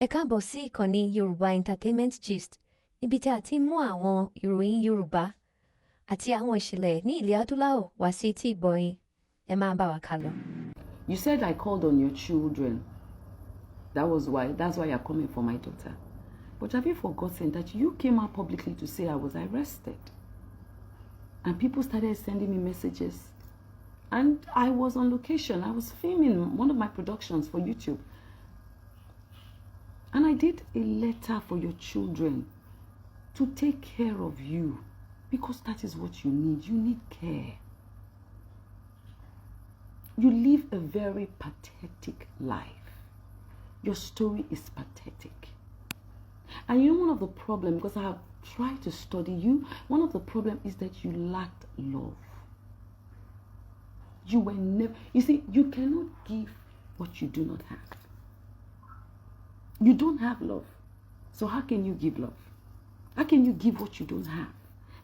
Ẹ káàbọ̀ sí ìkànnì Yorùbá Entertainment Gist, níbi tí a ti ń mú àwọn ìròyìn Yorùbá àti àwọn ìṣẹ̀lẹ̀ ní ilẹ̀ adúláwọ̀ wá sí etí ìgbọ̀yìn. Ẹ máa bá wa kálọ. You said I called on your children. That's why you're coming for my daughter. But have you forgotten that you came out publicly to say I was arrested? And people started sending me messages. And I was on location. I was filming one of my productions for YouTube. And I did a letter for your children to take care of you, because that is what you need. You need care. You live a very pathetic life. Your story is pathetic. And you know one of the problems, because I have tried to study you, one of the problems is that you lacked love. You were never, you see, you cannot give what you do not have. You don't have love. So how can you give love? How can you give what you don't have?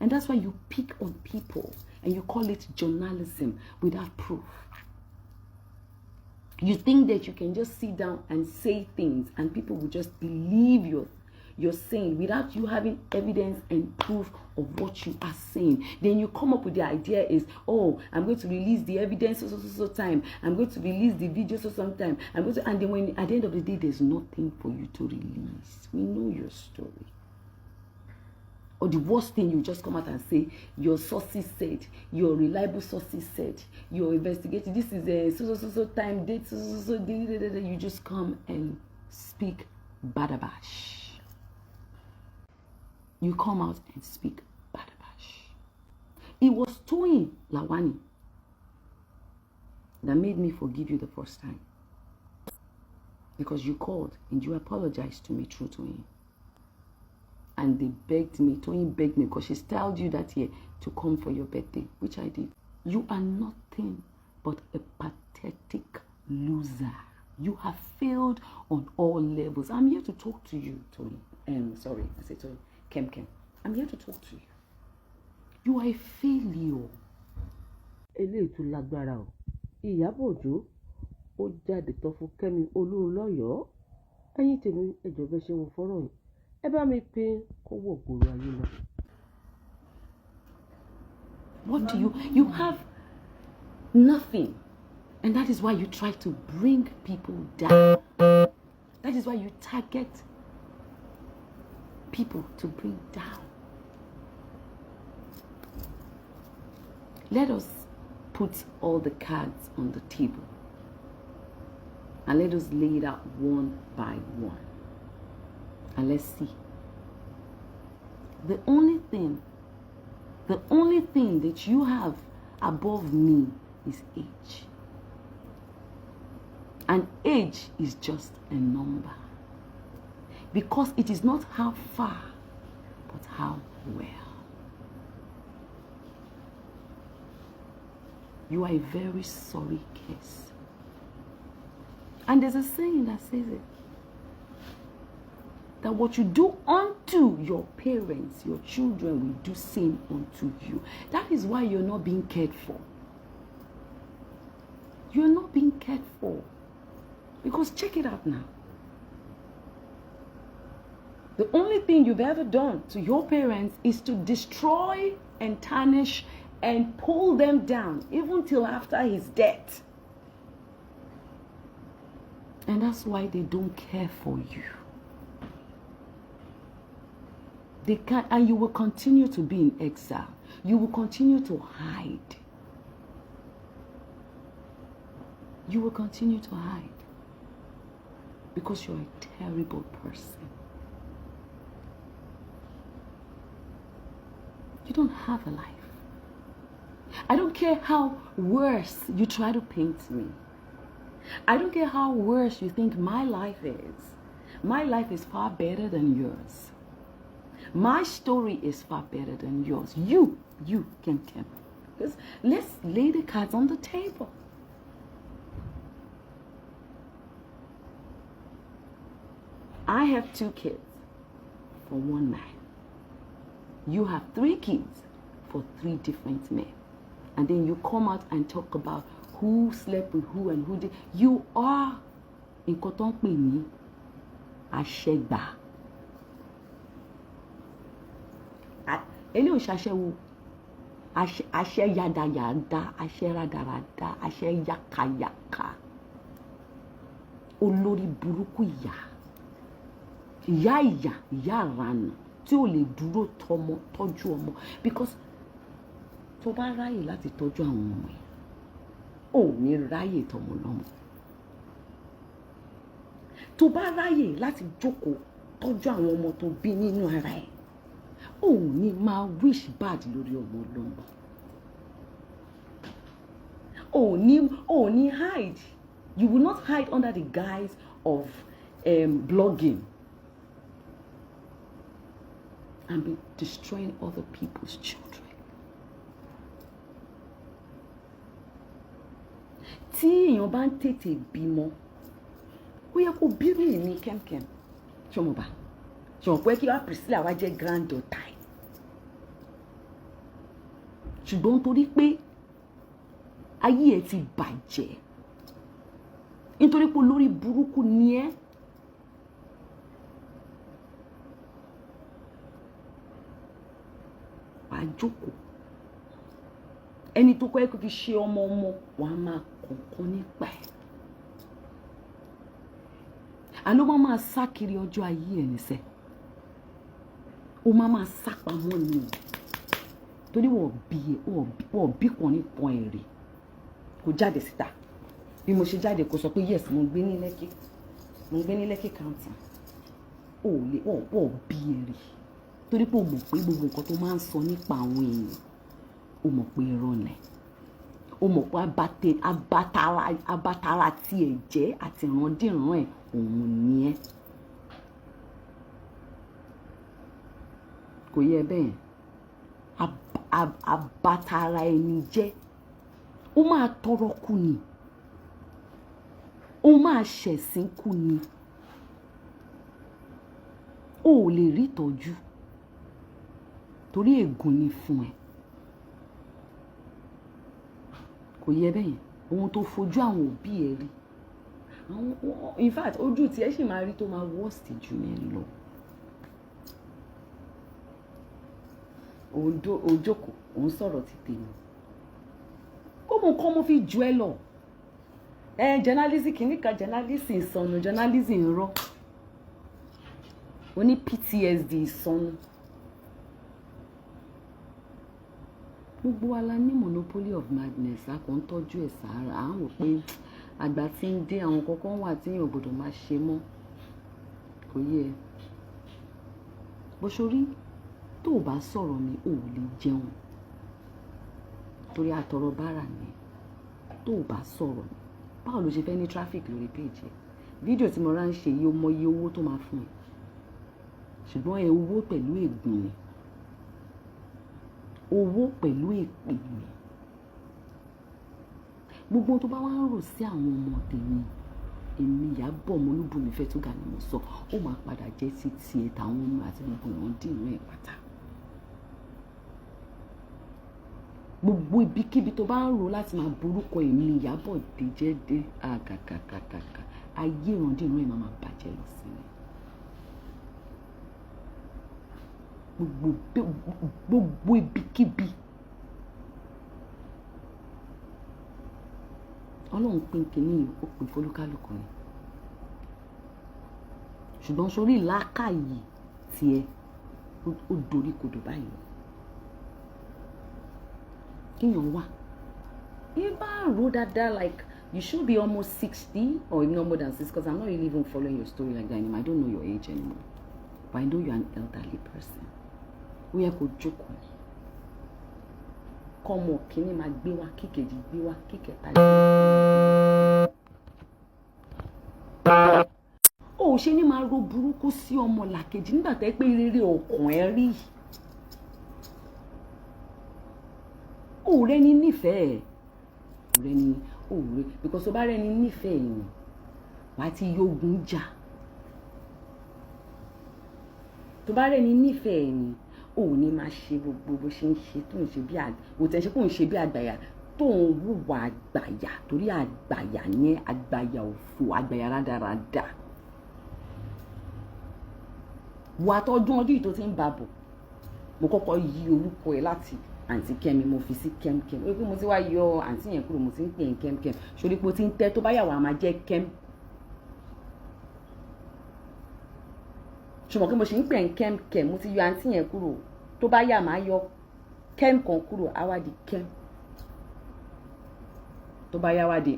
And that's why you pick on people and you call it journalism without proof. You think that you can just sit down and say things and people will just believe you're saying without you having evidence and proof of what you are saying. Then you come up with the idea is, oh, I'm going to release the evidence so time. I'm going to release the video sometime. And then when at the end of the day, there's nothing for you to release. We know your story. Or the worst thing, you just come out and say, your sources said, your reliable sources said, your investigating, this is a so time, date, you just come and speak badabash. You come out and speak badabash. It was Toyin Lawani that made me forgive you the first time. Because you called and you apologized to me through Toyin. And they begged me, Toyin begged me, because she styled you that year to come for your birthday, which I did. You are nothing but a pathetic loser. You have failed on all levels. I'm here to talk to you, Toyin. Sorry, I said Toyin. Kem. I'm here to talk to you. You are a failure. Eléyìí tún lágbára o. Iyabo Ojo ó jáde tán fún kemiolunloyo. Ẹ̀yin tèmi ẹ jọ̀ọ́ bẹ́ ṣe wo fọ́nrán yìí. Ẹ bá mi pín kó wọ̀ gbòòrò ayé lọ. What do you have nothing. And that is why you try to bring people down. That is why you target people to bring down. Let us put all the cards on the table and let us lay it out one by one. And let's see. The only thing that you have above me is age. And age is just a number. Because it is not how far, but how well. You are a very sorry case. And there's a saying that says it. That what you do unto your parents, your children will do same unto you. That is why you're not being cared for. You're not being cared for. Because check it out now. The only thing you've ever done to your parents is to destroy and tarnish and pull them down, even till after his death. And that's why they don't care for you. They can't, and you will continue to be in exile. You will continue to hide. You will continue to hide. Because you're a terrible person. You don't have a life. I don't care how worse you try to paint me. I don't care how worse you think my life is. My life is far better than yours. My story is far better than yours. You can tell. Because let's lay the cards on the table. I have 2 kids for 1 man. You have 3 kids for 3 different men. And then you come out and talk about who slept with who and who did. You are in Koton Pini àṣẹgbà eléyìí ò ṣaṣẹ́wó àṣẹ yàdàyàdà àṣẹ rádaràdà àṣẹ yàkàyàkà olórí burúkú ìyá àrànà tí ò lè dúró tọ́jú ọmọ because tó bá ráyè láti tọ́jú àwọn ọmọ ẹ̀ ò ní ráyè tọmọ lọ́mọ tó bá ráyè láti jókòó tọ́jú àwọn ọmọ tó bí nínú ara ẹ̀ ò ní máa wish bad lórí ọmọ lọ́mọ ò ní hide you will not hide under the guise of blogging and be destroying other people's children. Tí èèyàn bá ń tètè bímọ ó yẹ kó bírú èmi kẹ́mkẹ́m ṣọmọba ṣọmọ pé kí wá Priscilla wá jẹ́ granddaughter ẹ̀ ṣùgbọ́n torí pé ayé ẹ̀ ti bàjẹ́ nítorí pé olórí burúkú ni ẹ́ wàá jókòó ẹni tó kọ́ ẹ́ kó fi ṣe ọmọ wàá máa kọ̀ọ̀kan nípa ẹ̀ àná máa sá kiri ọjọ́ ayé ẹ̀ níṣẹ́ ó máa sá pamọ́ ni torí wọ́n bí kan nípọn èrè kò jáde síta bí mo ṣe jáde kó sọ pé yes mo ń gbé ní Lẹ́kì county wọ́n bí èrè torí pé o mọ̀ pé gbogbo nǹkan tó máa ń sọ nípa àwọn èèyàn o mọ̀ pé irọ́ nẹ̀ o mọ̀ pé abatara tí ẹ̀ jẹ́ àti ìrandíran ẹ̀ òun ni ẹ́ kò yẹ bẹ́ẹ̀ abatara ẹni jẹ́ ó máa tọrọ kú ni ó máa ṣẹ̀sín kú ni o ò lè rí ìtọ́jú torí ègún ni fún ẹ kò yẹ bẹ́ẹ̀ ohun tó fojú àwọn òbí ẹ rí in fact ojú tí ẹ sì máa rí tó máa worst jù yẹn lọ òun jókòó òun sọ̀rọ̀ ti tèmi ó mú kọ́ mo fi jù ẹ lọ journalism kìnnìkan journalism ìsọnù journalism irọ́ ó ní PTSD ìsọnù gbogbo wa la ní monopoly of madness a kàn ń tọ́jú ẹ̀ sára à ń wò pé àgbà tí ń dé àwọn kankan wà tí èèyàn gbọ́dọ̀ máa ṣe mọ́ kò yẹ bó ṣorí tó o bá sọ̀rọ̀ mi ò lè jẹun torí àtọ̀rọ̀ bára ni tó o bá sọ̀rọ̀ mi báwo ló ṣe fẹ́ ní traffic lórí page ẹ̀ fídíò tí mo rà ń ṣe yìí ó mọ iye owó tó máa fún ẹ ṣùgbọ́n ẹ owó pẹ̀lú ègún ni owó pẹ̀lú èpè ni gbogbo tó bá wá ń rò sí àwọn ọmọ tèmi èmi Iyabo Olúbùnmi Fẹ́túgà ni mo sọ ó máa padà jẹ́ sí tiẹ̀ táwọn ọmọ àti gbogbo ìwọ̀n dìrò ẹ̀ pátá gbogbo ibikíbi tó bá ń rò láti máa borúkọ èmi Iyabo jẹ́ dé àgàgàgàgà ayé ìrandíran ẹ̀ máa bàjẹ́ lọ sí i gbogbo ibikíbi Ọlọ́run pín kínní ó pín fólúkálùkù ni ṣùgbọ́n sórí làákàyè tiẹ̀ ó dorí kodò báyìí kíyàn wà ibà rò dáadáa like you should be almost 60 or even no more than 6 because I'm not really even following your story like that anymore. I don't know your age anymore but I know you're an elderly person ó yẹ kó jókòó kọ́mọ kínní máa gbé wá kíkejì gbé wá kíkẹta gbé wá. ó ṣe ní máa ro burúkú sí ọmọ làkejì nígbà tẹ́ pé rere ọkàn ẹ rí òòrẹ́ ní nífẹ̀ẹ́ òòrẹ́ ní òòrẹ́ because tó bá rẹ́ ní nífẹ̀ẹ́ yìí wàá ti yógun jà tó bá rẹ́ ní nífẹ̀ẹ́ yìí òun ní máa ṣe gbogbo bó ṣe ń ṣe tó ń ṣe bí òtẹ̀ ṣe kó ń ṣe bí àgbàyà tó ń wùwà àgbàyà torí àgbàyà yẹn àgbàyà òfò àgbàyà rádaràda wà tọ́dún ọdún yìí tó ti ń bà bọ̀ mo kọ́kọ́ yí orúkọ ẹ̀ láti àǹtí Kẹ́mi mo fi sí kẹ́mkẹ́m ó pé mo ti wá yọ àǹtí yẹn kúrò mo ti ń pè ní kẹ́mkẹ́m sórí pé ó ti ń tẹ́ tó bá yà wá máa jẹ́ kẹ́m ṣùgbọ́n pé mo ṣe ń pè ní kẹ́mkẹ́m mo ti yọ àǹtí yẹn kúrò tó bá yà máa yọ kẹ́m kan kúrò á wá di kẹ́m tó bá yà wá di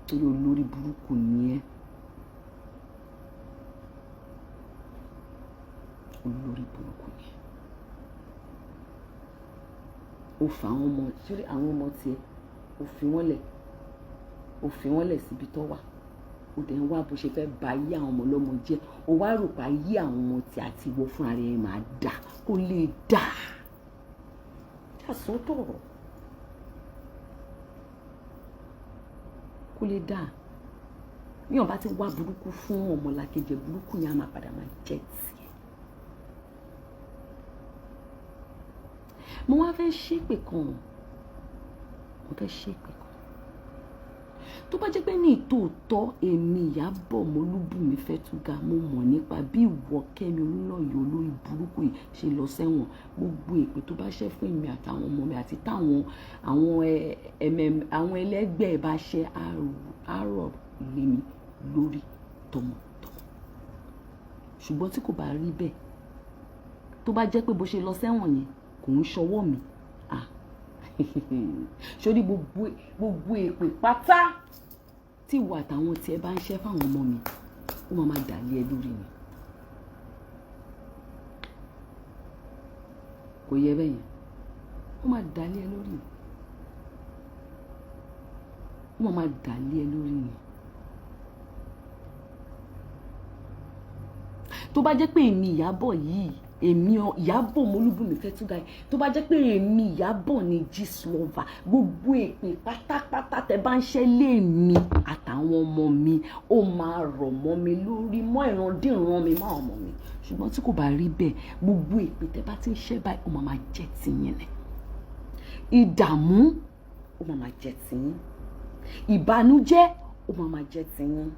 torí olórí burúkú ni ẹ́ olórí burúkú ni ó fa àwọn ọmọ sórí àwọn ọmọ tiẹ̀ ó fi wọ́n lẹ̀ síbi tó wà ó dẹ̀ ń wá bó ṣe fẹ́ ba ayé àwọn ọmọ ọlọ́mọ jẹ́ ó wá rò pé ayé àwọn ọmọ tí àti ìwọ fúnra rẹ̀ máa dà kó lè dà sọ́tọ̀ kó lè dà bí wọn bá ti wá burúkú fún ọmọlàkejì burúkú yẹn á máa padà máa jẹ́ tiẹ̀. mo wá fẹ́ ṣépè kan tó bá jẹ́ pé ní ìtòótọ́ èmi Ìyábọ̀ Olúbùnmi Fẹ́túgà mo mọ̀ nípa bí ìwọ Kẹ́mi Olúnlọ́yọ̀ olórí burúkú yìí ṣe lọ sẹ́wọ̀n gbogbo èpè tó bá ṣẹ́ fún èmi àtàwọn ọmọ mi àti táwọn àwọn ẹlẹ́gbẹ́ bá ṣe àárọ̀ lé mi lórí tọmọtọmọ ṣùgbọ́n tí kò bá rí bẹ́ẹ̀ tó bá jẹ́ pé bó ṣe lọ sẹ́wọ̀n yẹn kò ń ṣọwọ́ mi sórí gbogbo èpè pátá tí ìwọ àtàwọn tiẹ̀ bá ń ṣe fáwọn ọmọ mi ó máa dà lé ẹ lórí mi kò yẹ bẹ́ẹ̀ yẹn ó máa dà lé ẹ lórí mi ó máa dà lé ẹ lórí mi tó bá jẹ́ pé èmi Ìyábọ̀ yìí èmi Ìyábọ̀ Olúbùnmi Fẹ́túgà tó bá jẹ́ pé èmi Ìyábọ̀ ni gistlover gbogbo èpè pátápátá tẹ bá ń ṣe lé mi àtàwọn ọmọ mi ó máa rọ̀ mọ́ mi lórí mọ́ ìrandíran mi mọ́ ọmọ mi ṣùgbọ́n tí kò bá rí bẹ́ẹ̀ gbogbo èpè tẹ bá ti ń ṣe báyìí ó máa jẹ́ tiyín ni ìdààmú ó máa jẹ́ tiyín ìbànújẹ́ ó máa jẹ́ tiyín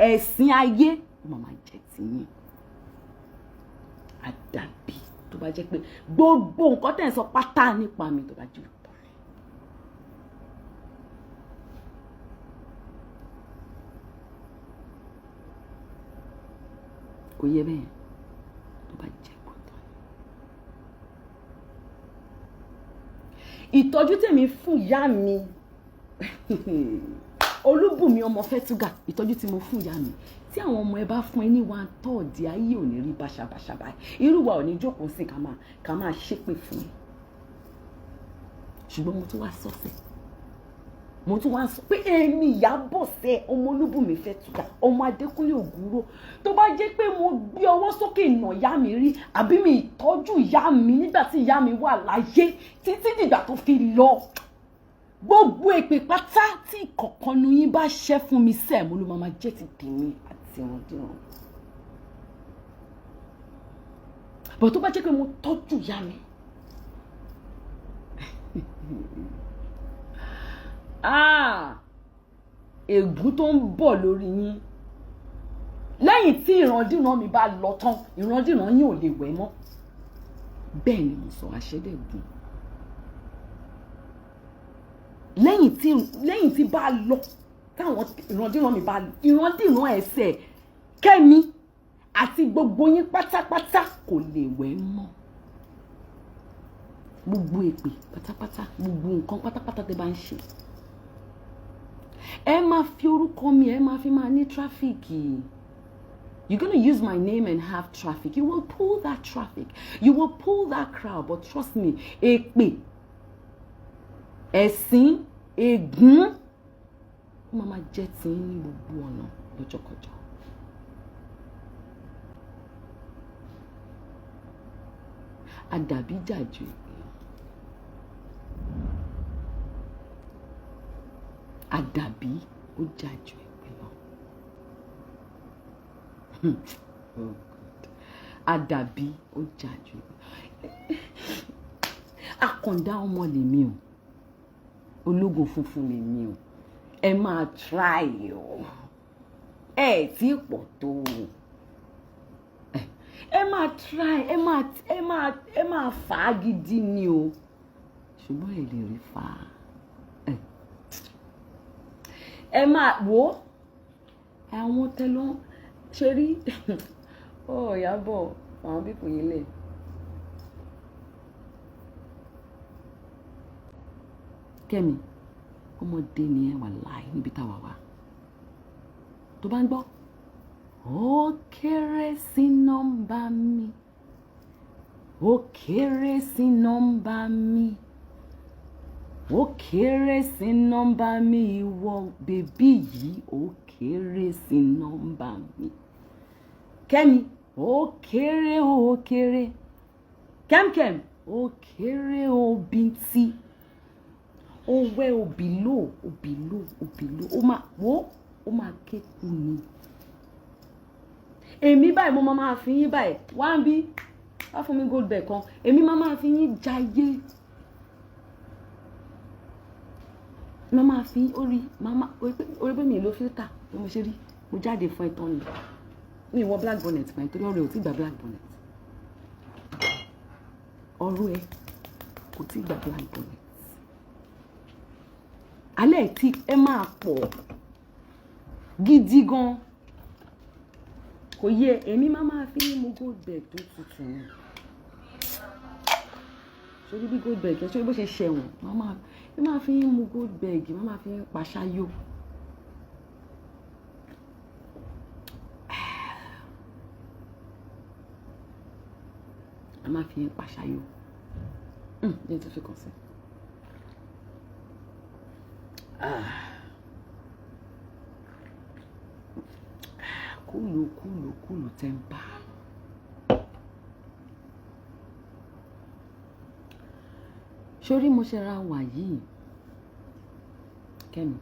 ẹ̀sìn ayé ó máa jẹ́ tiyín àdàbí tó bá jẹ́ pé gbogbo nǹkan tẹ̀ ń sọ pátá nípa mi tó bá jẹ́ òótọ́ rẹ̀. kò yẹ bẹ́ẹ̀ tó bá jẹ́ òótọ́ rẹ̀. ìtọ́jú tèmi fún ìyá mi Olúbùnmi ọmọ Fẹ́túgà ìtọ́jú tí mo fún ìyá mi tí àwọn ọmọ ẹ bá fún ẹ ní 1/3 ayé ò ní rí báṣabàṣa báyìí irú wa ò ní jókòó sí ká máa ṣépè fún ẹ ṣùgbọ́n mo tún wá sọ́sẹ̀ mo tún wá sọ pé èmi Ìyábọ̀ sẹ́ ọmọ Olúbùnmi Fẹ́túgà ọmọ Adékúnlé Ògúnrò tó bá jẹ́ pé mo gbé ọwọ́ sókè nà ìyá mi rí àbí mi ìtọ́jú ìyá mi nígbà tí ìyá mi wà láyé títí dìgbà tó fi lọ gbogbo èpè pátá tí ìkọ̀kan nu yín bá ṣẹ́ fún mi sẹ́ẹ̀ mo ló máa jẹ́ ti tèmi àti ìrandíran. bọ̀ tó bá jẹ́ pé mo tọ́jú ìyá mi ègún tó ń bọ̀ lórí yín lẹ́yìn tí ìrandíran mi bá lọ tán ìrandíran yín ò lè wẹ̀ mọ́ bẹ́ẹ̀ ni mo sọ àṣẹ́dẹ̀gùn lẹ́yìn tí bá lọ táwọn ìrandíran mi bá lọ ìrandíran ẹsẹ̀ Kẹ́mi àti gbogbo yín pátápátá kò lè wẹ̀ mọ́ gbogbo èpè pátápátá gbogbo nǹkan pátápátá tẹ́ bá ń ṣe ẹ máa fi orúkọ mi ẹ máa fi máa ní tráfíìkì. You're going to use my name and have traffic. You will pull that traffic. You will pull that crowd. But trust me, èpè, ẹ̀sìn, ègún, mama jẹ́ tí ní gbogbo ọ̀nà lọ́jọ́kọjọ́. Àdàbí jàjù èpè lọ. Àdàbí ó jàjù èpè lọ. Oh God. Àdàbí ó jàjù. Àkàndá ọmọ lèmi o. Ológo funfun lèmi o. Ẹ máa try o. ẹ tí pọ̀ tó ẹ máa try ẹ máa fà á gidi ni o ṣùgbọ́n ẹ lè rí fà á ẹ máa wò àwọn tẹ́lọ́ ṣe rí ó Ìyábọ̀ àwọn bí kò yé lẹ̀. Kẹ́mi ọmọdé ni ẹ wà láì níbi táwa wà tó bá ń gbọ́ ó kéré sí nọ́mbà mi ó kéré sí nọ́mbà mi ó kéré sí nọ́mbà mi ìwọ bèbí yìí ó kéré sí nọ́mbà mi Kẹ́mi ó kéré ó kéré kẹ́mkẹ́m ó kéré ó bíntí ó wẹ́ òbílò ó máa kéku ni èmi báyìí mo máa fi yín báyìí wá ń bí wá fún mi gold bag kan èmi máa fi yín jayé máa fi orí pé mi ló filter mo ṣe rí mo jáde fún ẹ tán ni mi wọ black bonnet fún ẹ torí ọ̀rẹ́ ò tí gba black bonnet ọ̀rọ̀ ẹ kò tí gba black bonnet alẹ́ tí ẹ máa pọ̀ gidi gan kò yẹ èmi máa fi yín mu gold bag tó tutù ni sórí bí gold bag sórí bó ṣe ṣẹ̀wọ̀n máa fi yín mu gold bag máa fi yín pàṣáyò máa fi yín pàṣáyò ní tó fi kàn sí. Kúlù tẹ́ńpà. Sórí mo ṣe ra wà yìí Kẹ́mi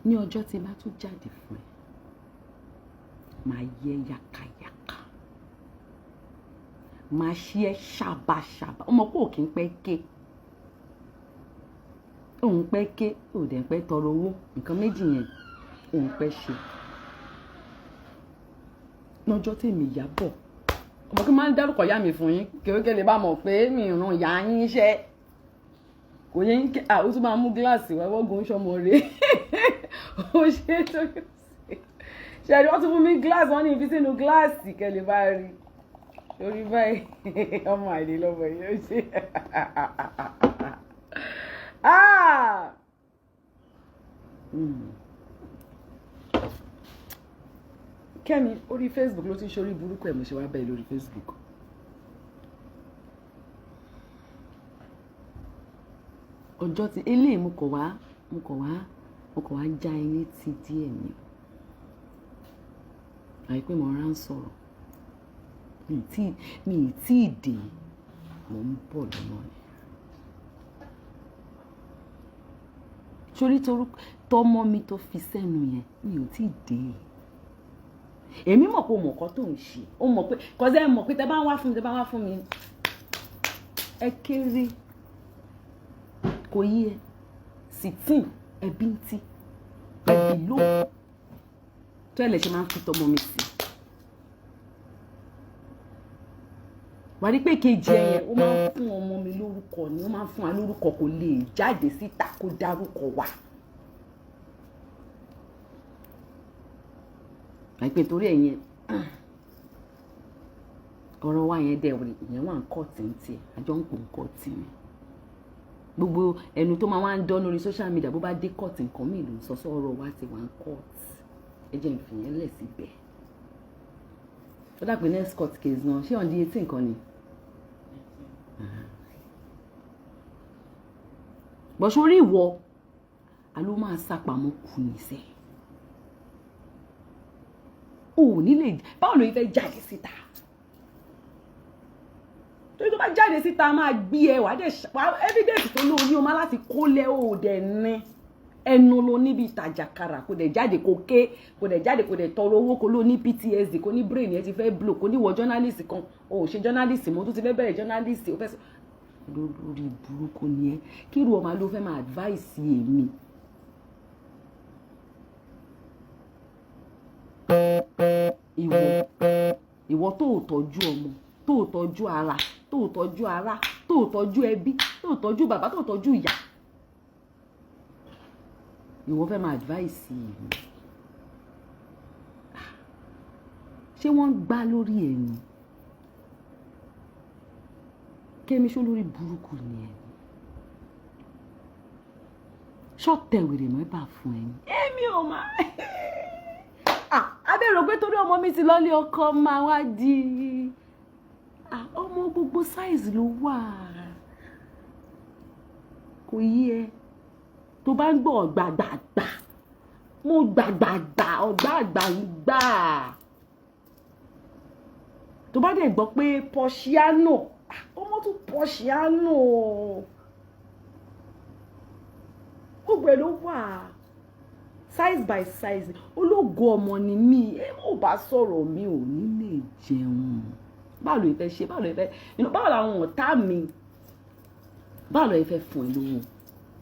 ní ọjọ́ tí bá tún jáde fún ẹ máa yẹ yàkàyàkà máa ṣe ẹ ṣàbàṣàbà ọmọ pé òkè ń pẹ́ ké òun pẹ́ ké òdẹ̀ ń pẹ́ tọrọ owó nǹkan méjì yẹn òun pẹ́ ṣe lọ́jọ́ tèmi Ìyábọ̀ ọmọ kí n máa ń dárúkọ ìyá mi fún yín kí lè bá mọ̀ pé mi ràn ìyá yín iṣẹ́ kò yẹ yín ó tún máa mú gíláàsì wá wọ́gun sọmọ rẹ̀ ó ṣe tó ṣe rí wọ́n tún fún mi gíláàsì wọ́n ní ibi sínú gíláàsì kẹ́ lè bá rí lórí báyìí ọmọ àìlè lọ́mọ yìí ó ṣe Kẹ́mi orí Facebook ló ti ń ṣorí burúkú ẹ̀ mo ṣe wá bẹ́ẹ̀ lórí Facebook. Ọjọ́ tí eléyìí mo kọ̀ wá já ẹ létí díẹ̀ ni àìpé mo rán sọ̀rọ̀ mi ì tí ì dé mo ń bọ̀ lọ́nà ni. Sórí tọmọ mi tó fi sẹ́nu yẹn mi ò tí ì dé èmi mọ̀ pé o mọ̀ nǹkan tó ń ṣe o mọ̀ pé kọ́sẹ́ ẹ mọ̀ pé tẹ bá ń wá fún mi ẹ kéré kò yí ẹ sì tí ẹbí ń tí ẹbí ló tó ẹ lè ṣe máa ń fi tọmọ mi sí wà ní pé kejì ẹyẹ ó máa ń fún ọmọ mi lórúkọ ni ó máa ń fún wa lórúkọ kò lè jáde síta kó dárúkọ wa. àìpé torí ẹ̀yẹn ọ̀rọ̀ wa yẹn dẹ̀ ìyẹn wà ń kọ́ tìǹtì àjọ ń pò ń kọ́ tìǹtì gbogbo ẹnu tó máa wá ń dán lórí social media bó bá dé kọ́ọ̀tì nǹkan mi ló ń sọ sọ́rọ̀ wa ti wà ń kọ́ọ̀tì ẹ jẹ́ ìfìyẹn lẹ̀ síbẹ̀ ó dà pé next court case náà ṣé on the 18 kan ni bọ̀ṣọ́rí ìwọ àló máa sápamọ́ kù níṣẹ́ ò nílé báwo ló yẹ fẹ́ jáde síta torí tó bá jáde síta máa gbé ẹ wà dé evidence tó lóun ní o máa láti kólẹ̀ ó dẹ̀ ní ẹnu ló níbi ìtajàkara kò dẹ̀ jáde kò ké kò dẹ̀ jáde kò dẹ̀ tọrọ owó kò ló ní PTSD kò ní brain ẹ ti fẹ́ blow kò ní wọ journalist kan o ò ṣe journalist mo tún ti fẹ́ bẹ̀rẹ̀ journalist o fẹ́ sọ lórí burúkú ni ẹ kí irú ọmọ ló fẹ́ máa advice èmi ìwọ tó tọ́jú ọmọ, tó tọ́jú ara, tó tọ́jú ara, tó tọ́jú ẹbí, tó tọ́jú bàbá, tó tọ́jú ìyá. Ìwọ fẹ́ máa advice mi. Ṣé wọ́n gbá lórí ẹ̀ ni? Kẹ́mi ṣó lórí burúkú ni ẹ̀? Ṣọ́tẹ̀ wèrè mọ́ bá fún ẹ ni? Èmi ò máa. Abẹ́rò pé torí ọmọ mi ti lọ́lé ọkọ máa wá di ọmọ gbogbo size ló wà. Kò yí ẹ tó bá ń gbọ́ ọ̀gbàgbàgbà, mo gbàgbàgbà ọ̀gbàgbàgbà. Tó bá dẹ̀ gbọ́ pé Porciano, ọmọ tún Porciano. Gbogbo ẹ̀ ló wà size by size. Ológo ọmọ ni mí, ẹ mọ̀ bá sọ̀rọ̀ mi ò ní lè jẹun. Báwo ló fẹ́ ṣe? Báwo ló fẹ́, báwo làwọn ọ̀tá mi, báwo ló fẹ́ fún ẹ lówó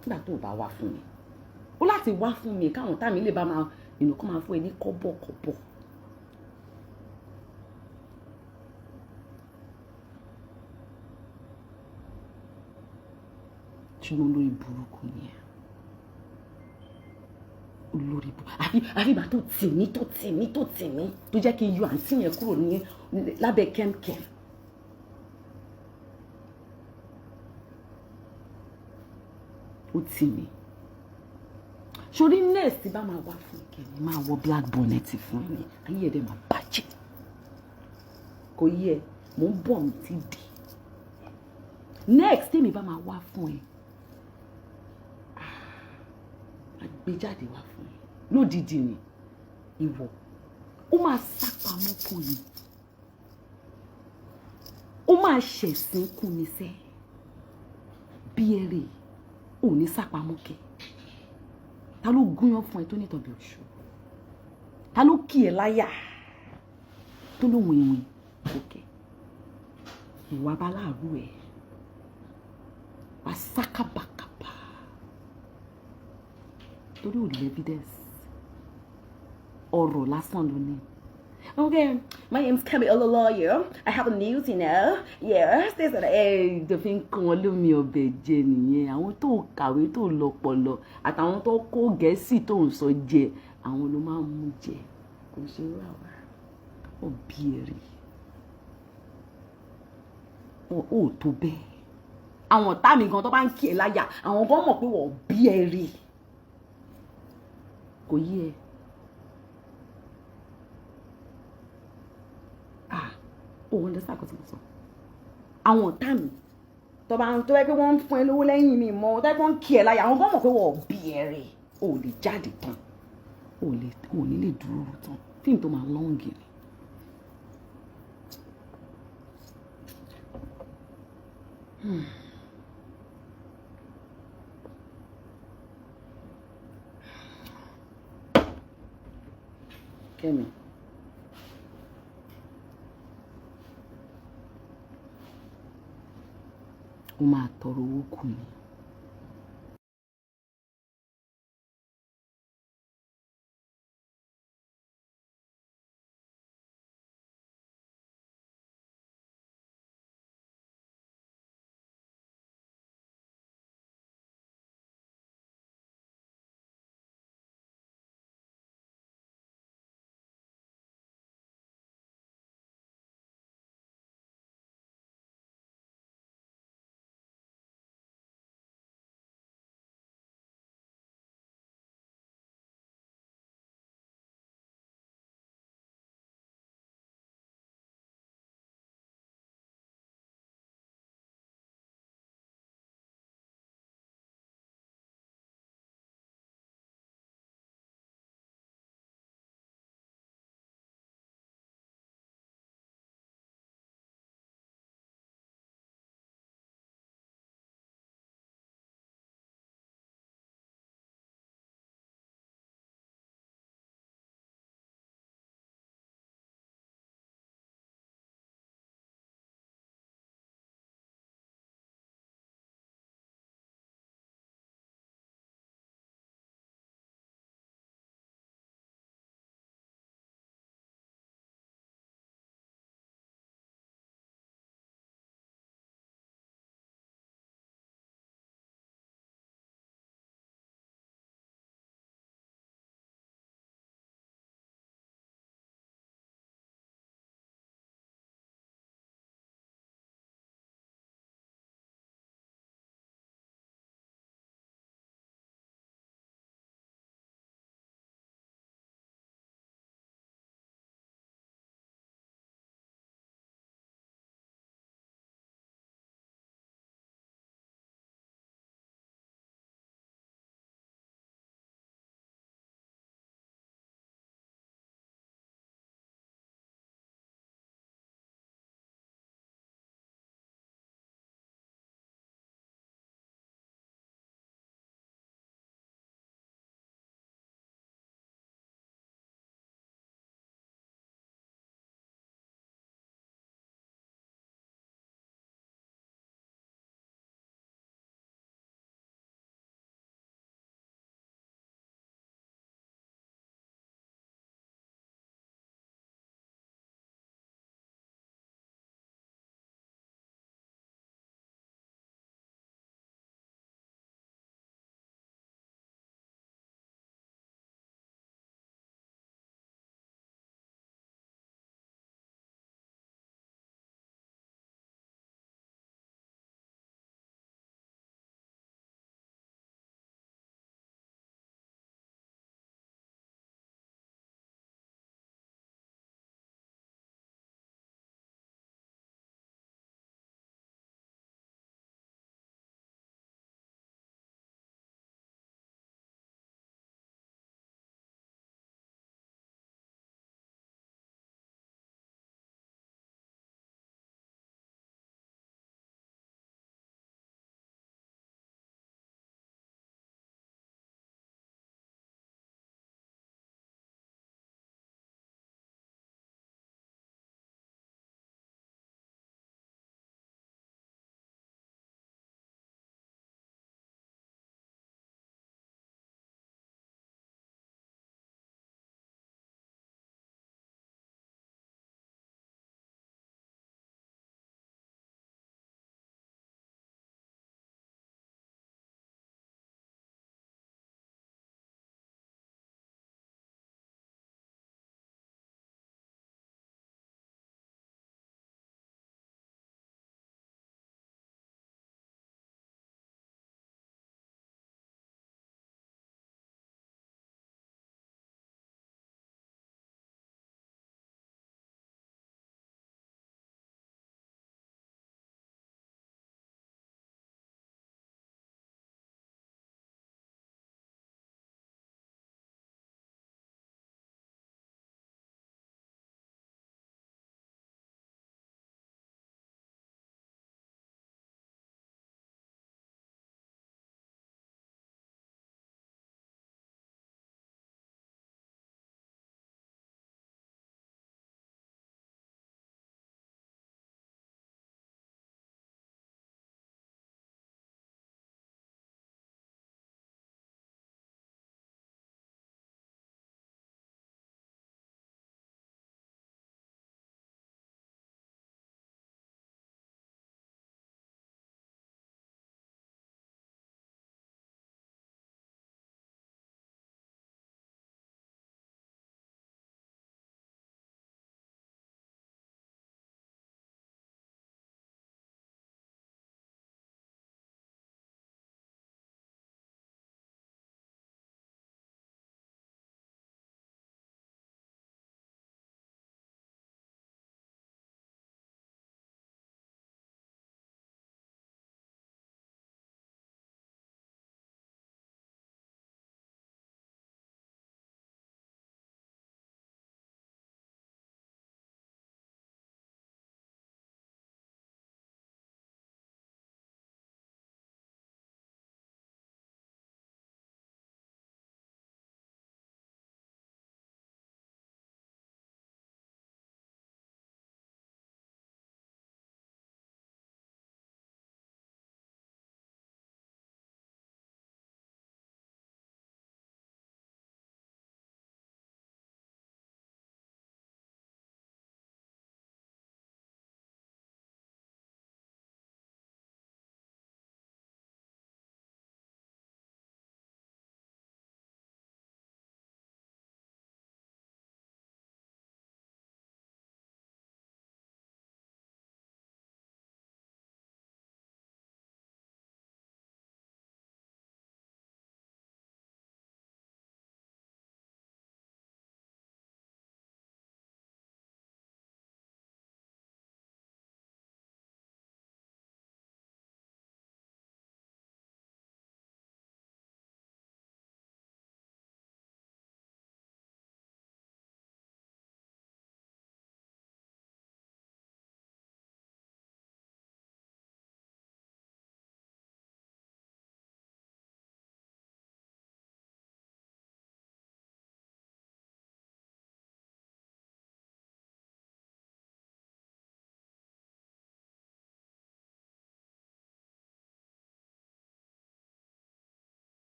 nígbà tó bá wá fún mi? Ó láti wá fún mi káwọn ọ̀tá mi lè bá máa kọ́ máa fún ẹ ní kọ́bọ̀kọ́bọ̀. Ṣùgbọ́n olórí burúkú ni ẹ. Olórí burúkú. Àfi ìgbà tó tì mí tó jẹ́ kí n yọ àǹtí yẹn kúrò ní lábẹ́ kẹ́mkẹ́m. Ó tì mí. Sórí nurse bá máa wá fún Kẹ́mi máa wọ black bonnet fún mi. Ayé ẹ̀ dẹ̀ máa bàjẹ́. Kò yẹ, mò ń bọ̀ mi ti dì. Next tèmi bá máa wá fún ẹ. Gbé jáde wá fún ẹ lódìdí ni ìwọ ó máa sápamọ́ kún ni, ó máa ṣẹ̀sìn kún ni sẹ́ bí ẹrẹ̀ ò ní sápamọ́ kẹ. Ta ló gúnyán fún ẹ tó nítọ̀bí oṣù? Ta ló kì ẹ láyà tó lóhun ìwìn òkè? Ìwà baláàrú ẹ wá sákàbàkàbà torí ò lè evidence ọ̀rọ̀ lásán ló ní. Okay, my name's Kemiolunloyo. I have news, Yes, this and the thing kan lómi ọbẹ̀ jẹ nìyẹn. Àwọn tó kàwé tó lọ́pọlọ àtàwọn tó kó Gẹ̀ẹ́sì tó ń sọ jẹ, àwọn ló máa ń mú jẹ. Kò ṣe rà wá. Ó bí ẹ̀rí. Ó tó bẹ́ẹ̀. Àwọn ọ̀tá mi gan tó bá ń kí ẹ láyà, àwọn gan mọ̀ pé wọ́n bí ẹ̀rí. Kò yí ẹ. Ó wọ́n lẹ́sà kan tí mo sọ. Àwọn ọ̀tá mi tó yẹ pé wọ́n ń fún ẹ lówó lẹ́yìn mi mọ́, tó yẹ pé wọ́n ń kí ẹ láyà, àwọn gan mọ̀ pé wọ́n bí ẹ̀rí. Ó lè jáde tán. Ó ní lè dúró tán. Fíìmù tó máa lọ́ǹgì ni. Kẹ́mi. Ó máa tọrọ owó kù ni.